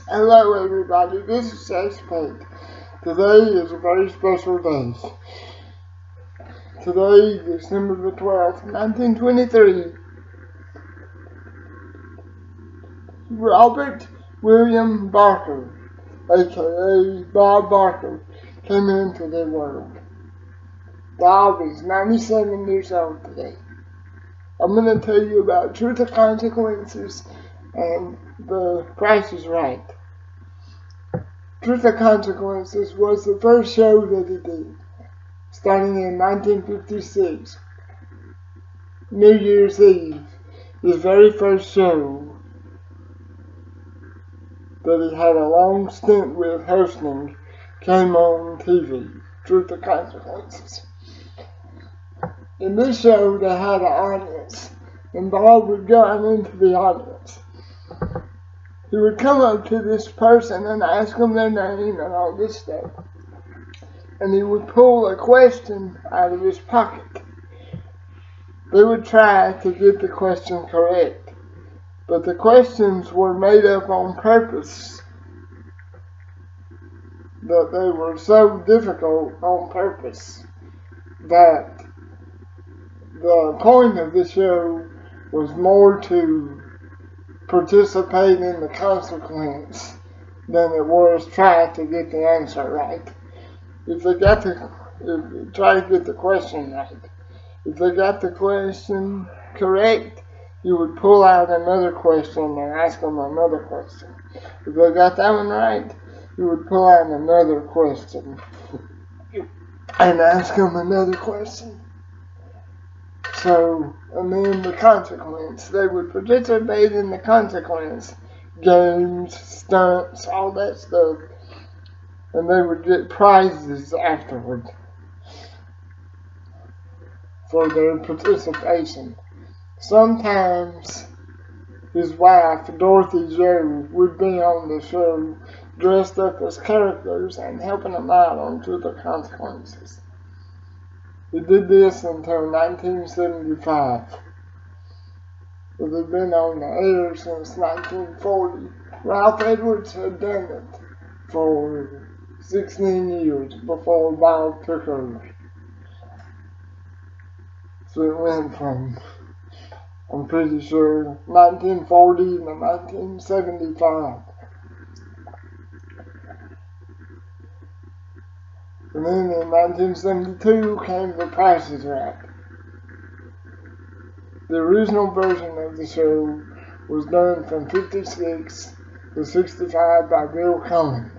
Hello everybody, this is Pate. Today is a very special day. Today, December the 12th, 1923, Robert William Barker, aka Bob Barker, came into the world. Bob is 97 years old today. I'm going to tell you about Truth or Consequences and The Price is Right. Truth or Consequences was the first show that he did, starting in 1956, New Year's Eve, his very first show that he had a long stint with hosting came on TV, Truth or Consequences. In this show, they had an audience, and Bob would go out into the audience. He would come up to this person and ask them their name and all this stuff, and he would pull a question out of his pocket. They would try to get the question correct, but the questions were made up on purpose, that they were so difficult on purpose that the point of the show was more to participate in the consequence than it was try to get the answer right. If they try to get the question right. If they got the question correct, you would pull out another question and ask them another question. If they got that one right, you would pull out another question and ask them another question. So, and then the consequence. They would participate in the consequence. Games, stunts, all that stuff. And they would get prizes afterward for their participation. Sometimes his wife, Dorothy Jo, would be on the show dressed up as characters and helping them out on Truth or Consequences. He did this until 1975. It had been on the air since 1940. Ralph Edwards had done it for 16 years before Bob took over. So it went from, I'm pretty sure, 1940 to 1975. And then in 1972 came The Price is Right. The original version of the show was done from 56 to 65 by Bill Conn,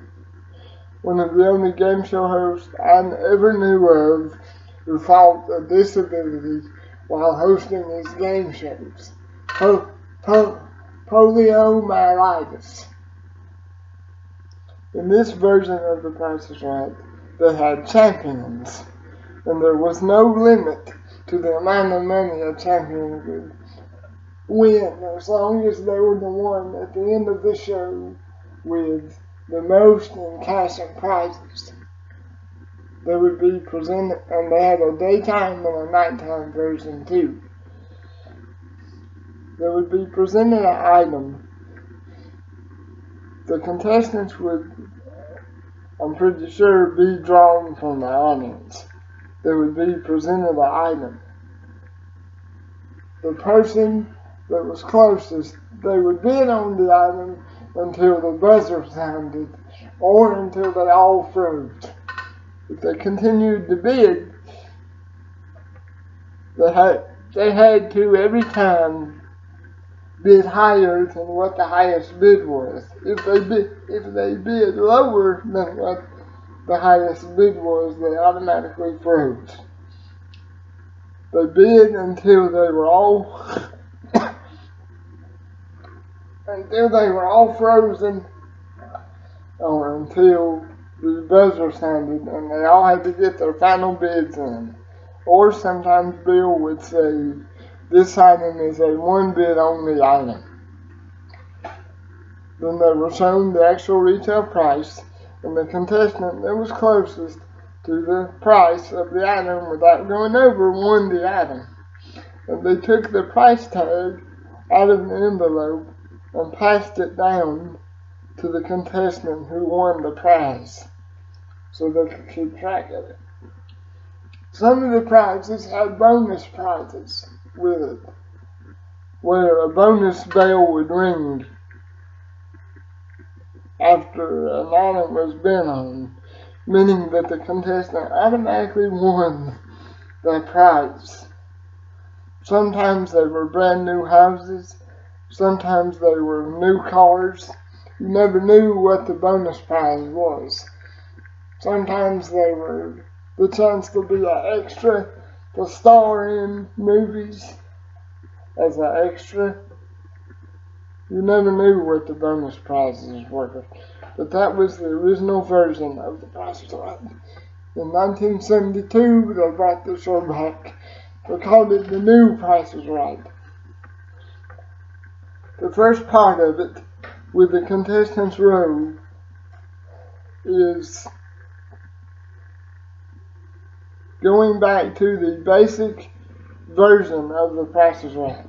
one of the only game show hosts I ever knew of who fought a disability while hosting his game shows. Poliomyelitis. In this version of The Price is Right, they had champions, and there was no limit to the amount of money a champion could win, as long as they were the one at the end of the show with the most in cash and prizes. They would be presented, and they had a daytime and a nighttime version too. They would be presented an item. The contestants would, I'm pretty sure, be drawn from the audience. They would be presented an item. The person that was closest, they would bid on the item until the buzzer sounded or until they all froze. If they continued to bid, they had to every time bid higher than what the highest bid was. If they bid lower than what the highest bid was, they automatically froze. They bid until they were all frozen, or until the buzzer sounded and they all had to get their final bids in. Or sometimes Bill would say, this item is a one bid only item. Then they were shown the actual retail price, and the contestant that was closest to the price of the item without going over won the item. And they took the price tag out of the envelope and passed it down to the contestant who won the prize, so they could keep track of it. Some of the prizes had bonus prizes with it, where a bonus bell would ring after an item was bid on, meaning that the contestant automatically won the prize. Sometimes they were brand new houses, sometimes they were new cars. You never knew what the bonus prize was. Sometimes they were the chance to be an extra, to star in movies as an extra. You never knew what the bonus prizes were. But that was the original version of The Price is Right. In 1972, they brought the show back. They called it The New Price is Right. The first part of it, with the contestants' row, is going back to the basic version of The Price is Right,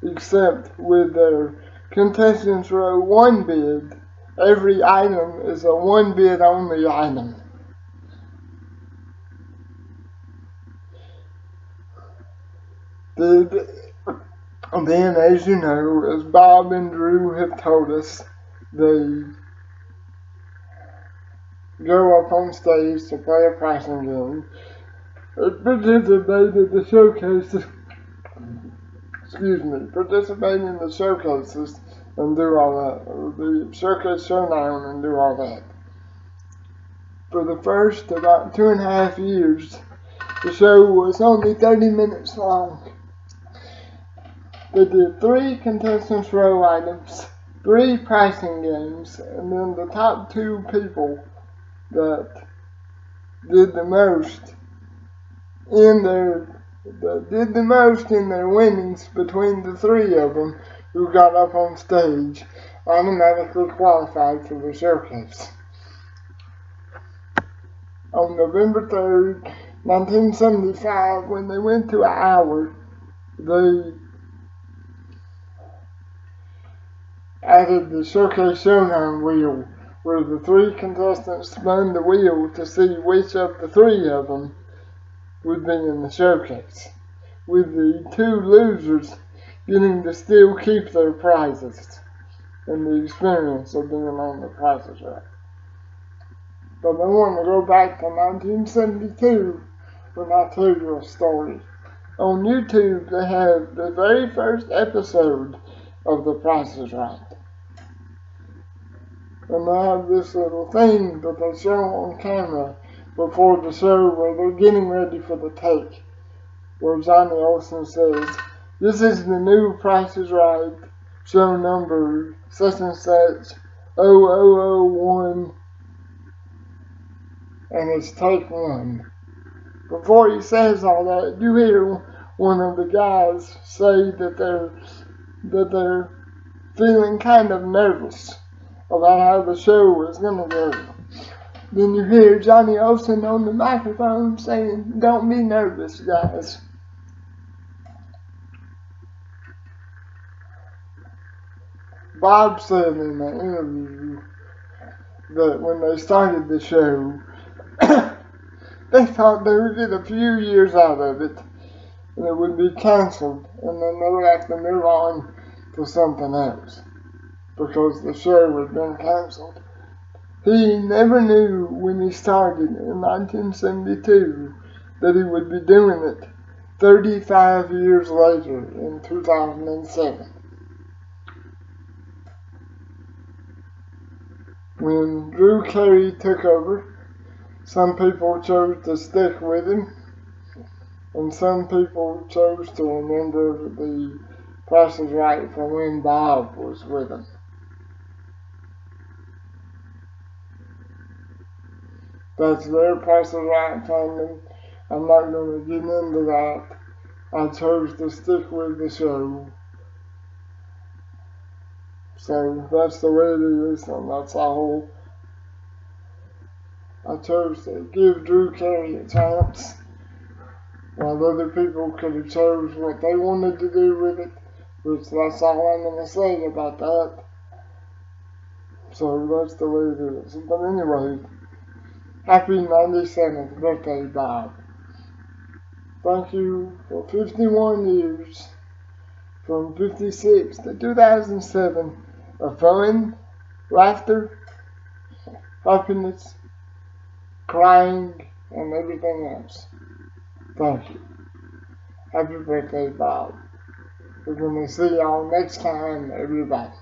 except with their contestants' row 1 bid, every item is a 1 bid only item. Then, as you know, as Bob and Drew have told us, they go up on stage to play a pricing game, participate in the showcases, participate in the showcases and do all that, the showcase showdown and do all that. For the first about 2.5 years, the show was only 30 minutes long. They did 3 contestants' row items, 3 pricing games, and then the top 2 people that did the most in their winnings between the 3 of them who got up on stage automatically qualified for the showcase. On November 3rd, 1975, when they went to an hour, they added the showcase showdown wheel, where the 3 contestants spun the wheel to see which of the 3 of them would be in the showcase, with the 2 losers getting to still keep their prizes and the experience of being on The Price is Right. But I want to go back to 1972 when I tell you a story. On YouTube, they have the very first episode of The Price is Right. And they have this little thing that they show on camera before the show where they're getting ready for the take, where Johnny Olsen says, "This is the new Price is Right, show number such and such, 0001, and it's take 1. Before he says all that, you hear one of the guys say that they're feeling kind of nervous about how the show is going to go. Then you hear Johnny Olsen on the microphone saying, "Don't be nervous, guys." Bob said in the interview that when they started the show, they thought they would get a few years out of it and it would be canceled, and then they would have to move on to something else because the show had been canceled. He never knew when he started in 1972 that he would be doing it 35 years later in 2007. When Drew Carey took over, some people chose to stick with him, and some people chose to remember The Price is Right from when Bob was with him. That's their Price is Right fandom. I'm not going to get into that. I chose to stick with the show. So that's the way it is, and that's all. I chose to give Drew Carey a chance, while other people could have chose what they wanted to do with it, which that's all I'm going to say about that. So that's the way it is. But anyway, happy 97th birthday, Bob. Thank you for 51 years, from 56 to 2007, of fun, laughter, happiness, crying, and everything else. Thank you. Happy birthday, Bob. We're going to see y'all next time, everybody.